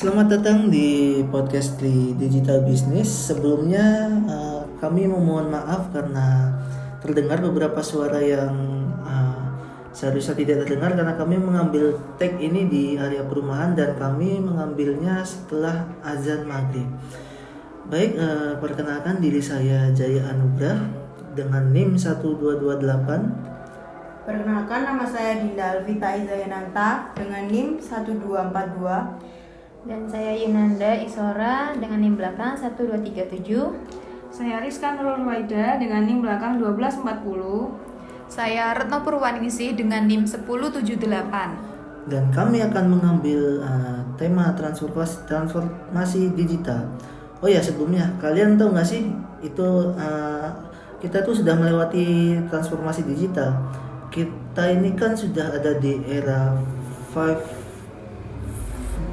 Selamat datang di podcast di Digital Business. Sebelumnya kami memohon maaf karena terdengar beberapa suara yang seharusnya tidak terdengar karena kami mengambil tag ini di area perumahan dan kami mengambilnya setelah azan maghrib. Baik, perkenalkan diri saya Jaya Anugrah dengan NIM 1228. Perkenalkan, nama saya Dinda Alvita Izayananta dengan NIM 1242. Dan saya Yunanda Isora dengan NIM belakang 1237. Saya Rizka Nurul Waida dengan NIM belakang 1240. Saya Retno Purwaningsih dengan NIM 1078. Dan kami akan mengambil tema transformasi digital. Oh ya, sebelumnya kalian tahu nggak sih itu kita tuh sudah melewati transformasi digital. Kita ini kan sudah ada di era 5.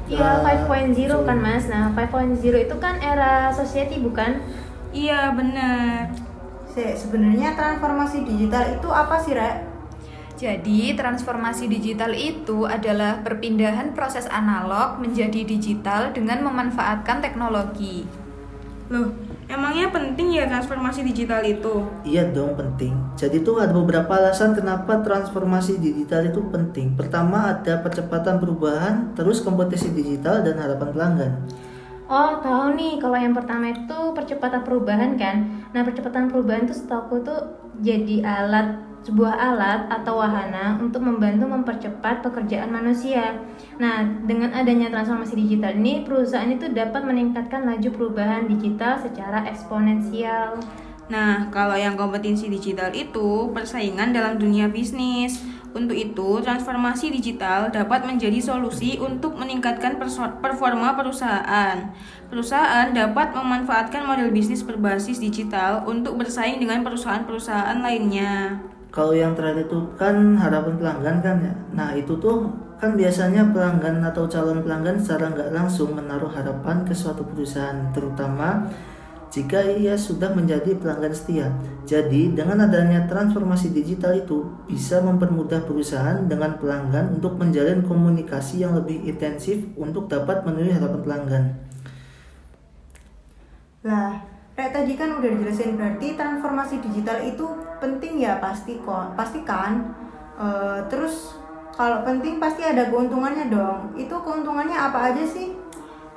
Iya, 5.0 kan Mas. Nah, 5.0 itu kan era society bukan? Iya, benar. Sebenarnya transformasi digital itu apa sih, Rek? Jadi, transformasi digital itu adalah perpindahan proses analog menjadi digital dengan memanfaatkan teknologi. Loh, emangnya penting ya transformasi digital itu? Iya dong, penting. Jadi tuh ada beberapa alasan kenapa transformasi digital itu penting. Pertama, ada percepatan perubahan, terus kompetisi digital dan harapan pelanggan. Oh, tahu nih. Kalau yang pertama itu percepatan perubahan kan. Nah, percepatan perubahan itu setahu tuh jadi sebuah alat atau wahana untuk membantu mempercepat pekerjaan manusia. Nah, dengan adanya transformasi digital ini, perusahaan itu dapat meningkatkan laju perubahan digital secara eksponensial. Nah, kalau yang kompetensi digital itu persaingan dalam dunia bisnis. Untuk itu, transformasi digital dapat menjadi solusi untuk meningkatkan performa perusahaan. Perusahaan dapat memanfaatkan model bisnis berbasis digital untuk bersaing dengan perusahaan-perusahaan lainnya. Kalau yang terakhir itu kan harapan pelanggan kan ya. Nah itu tuh kan biasanya pelanggan atau calon pelanggan secara nggak langsung menaruh harapan ke suatu perusahaan, terutama jika ia sudah menjadi pelanggan setia. Jadi dengan adanya transformasi digital itu bisa mempermudah perusahaan dengan pelanggan untuk menjalin komunikasi yang lebih intensif untuk dapat memenuhi harapan pelanggan. Lah, Rek tadi kan udah dijelasin, berarti transformasi digital itu penting ya, pasti kan. Terus kalau penting pasti ada keuntungannya dong. Itu keuntungannya apa aja sih?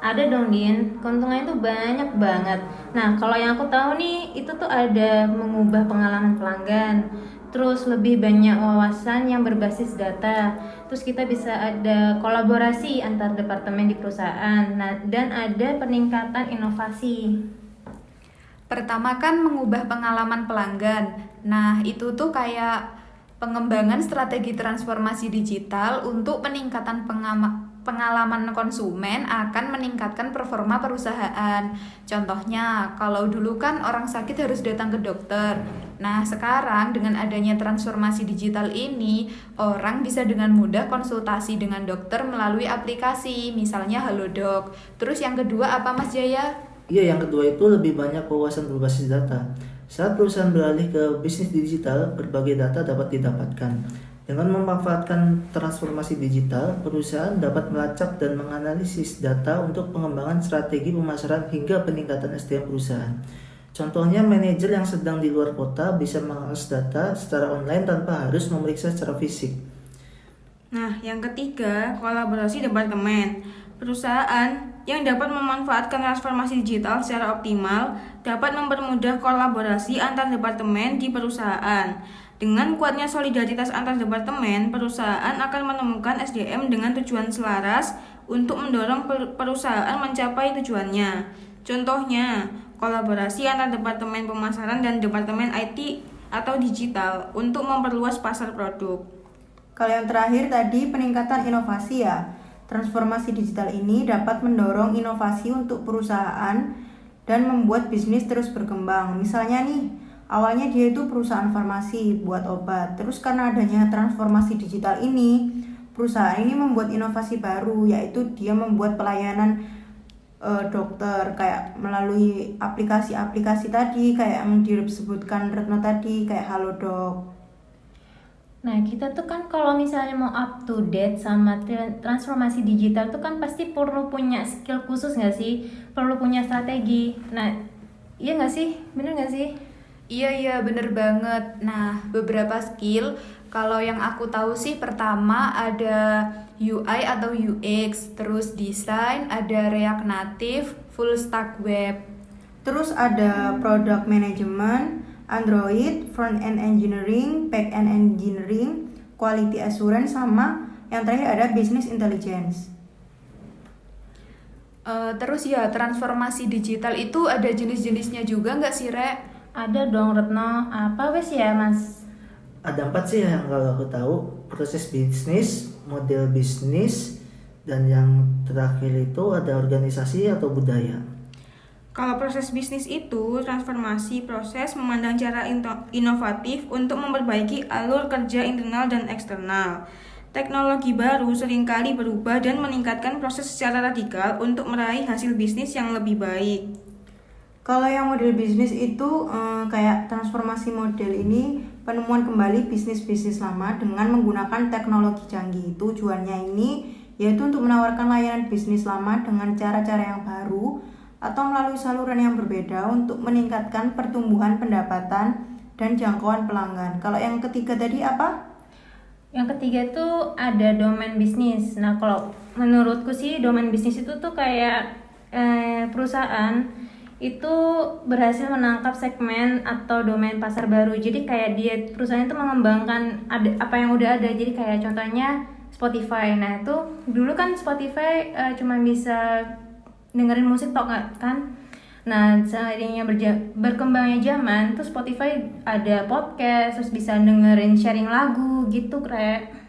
Ada dong, Din. Keuntungannya itu banyak banget. Nah, kalau yang aku tahu nih, itu tuh ada mengubah pengalaman pelanggan. Terus lebih banyak wawasan yang berbasis data. Terus kita bisa ada kolaborasi antar departemen di perusahaan. Nah, dan ada peningkatan inovasi. Pertama kan mengubah pengalaman pelanggan. Nah, itu tuh kayak pengembangan strategi transformasi digital untuk peningkatan pengalaman konsumen akan meningkatkan performa perusahaan. Contohnya, kalau dulu kan orang sakit harus datang ke dokter. Nah, sekarang dengan adanya transformasi digital ini, orang bisa dengan mudah konsultasi dengan dokter melalui aplikasi, misalnya Halodoc. Terus yang kedua apa Mas Jaya? Iya, yang kedua itu lebih banyak wawasan berbasis data. Saat perusahaan beralih ke bisnis digital, berbagai data dapat didapatkan. Dengan memanfaatkan transformasi digital, perusahaan dapat melacak dan menganalisis data untuk pengembangan strategi pemasaran hingga peningkatan SDM perusahaan. Contohnya, manajer yang sedang di luar kota bisa mengakses data secara online tanpa harus memeriksa secara fisik. Nah, yang ketiga, kolaborasi departemen. Perusahaan yang dapat memanfaatkan transformasi digital secara optimal dapat mempermudah kolaborasi antar departemen di perusahaan. Dengan kuatnya solidaritas antar departemen, perusahaan akan menemukan SDM dengan tujuan selaras untuk mendorong perusahaan mencapai tujuannya. Contohnya, kolaborasi antar departemen pemasaran dan departemen IT atau digital untuk memperluas pasar produk. Kalau yang terakhir tadi peningkatan inovasi ya. Transformasi digital ini dapat mendorong inovasi untuk perusahaan dan membuat bisnis terus berkembang. Misalnya nih, awalnya dia itu perusahaan farmasi buat obat. Terus karena adanya transformasi digital ini, perusahaan ini membuat inovasi baru, yaitu dia membuat pelayanan dokter kayak melalui aplikasi-aplikasi tadi kayak yang disebutkan Retno tadi, kayak Halodoc. Nah, kita tuh kan kalau misalnya mau up to date sama transformasi digital tuh kan pasti perlu punya skill khusus nggak sih? Perlu punya strategi. Nah, iya nggak sih? Bener nggak sih? Iya bener banget. Nah, beberapa skill kalau yang aku tahu sih pertama ada UI atau UX, terus desain, ada React Native, full stack web. Terus ada product management, Android, front end engineering, back end engineering, quality assurance, sama yang terakhir ada business intelligence. Terus ya transformasi digital itu ada jenis-jenisnya juga nggak sih, Re? Ada dong, Retno. Apa wes ya, Mas? Ada 4 sih yang kalau aku tahu, proses bisnis, model bisnis, dan yang terakhir itu ada organisasi atau budaya. Kalau proses bisnis itu transformasi proses memandang cara inovatif untuk memperbaiki alur kerja internal dan eksternal. Teknologi baru seringkali berubah dan meningkatkan proses secara radikal untuk meraih hasil bisnis yang lebih baik. Kalau yang model bisnis itu kayak transformasi model ini penemuan kembali bisnis-bisnis lama dengan menggunakan teknologi canggih. Tujuannya ini yaitu untuk menawarkan layanan bisnis lama dengan cara-cara yang baru atau melalui saluran yang berbeda untuk meningkatkan pertumbuhan pendapatan dan jangkauan pelanggan. Kalau yang ketiga tadi apa? Yang ketiga tuh ada domain bisnis. Nah, kalau menurutku sih domain bisnis itu tuh kayak perusahaan itu berhasil menangkap segmen atau domain pasar baru. Jadi kayak dia perusahaan itu mengembangkan apa yang udah ada. Jadi kayak contohnya Spotify. Nah, itu dulu kan Spotify cuma bisa dengerin musik tok kan. Nah, seiringnya berkembangnya zaman tuh Spotify ada podcast, terus bisa dengerin sharing lagu gitu, Kre.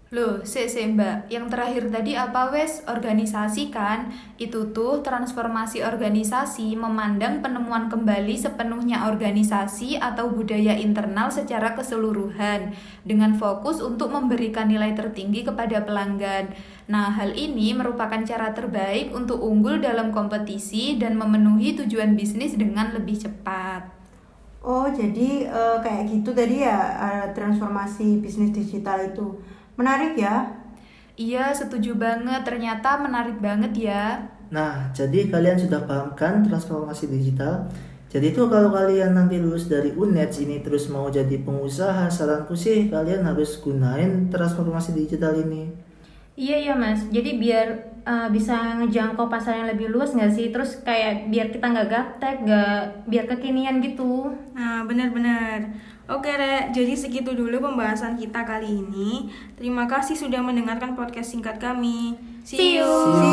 Loh, Mbak, yang terakhir tadi apa wes? Organisasi kan? Itu tuh transformasi organisasi memandang penemuan kembali sepenuhnya organisasi atau budaya internal secara keseluruhan dengan fokus untuk memberikan nilai tertinggi kepada pelanggan. Nah, hal ini merupakan cara terbaik untuk unggul dalam kompetisi dan memenuhi tujuan bisnis dengan lebih cepat. Oh, jadi kayak gitu tadi ya transformasi bisnis digital itu. Menarik ya? Iya, setuju banget. Ternyata menarik banget ya. Nah, jadi kalian sudah paham kan transformasi digital? Jadi itu kalau kalian nanti lulus dari UNEDS ini terus mau jadi pengusaha, saranku sih kalian harus gunain transformasi digital ini. Iya Mas, jadi biar bisa ngejangkau pasar yang lebih luas nggak sih? Terus kayak biar kita nggak gaptek, biar kekinian gitu. Nah, benar-benar. Oke, Re, jadi segitu dulu pembahasan kita kali ini. Terima kasih sudah mendengarkan podcast singkat kami. See you!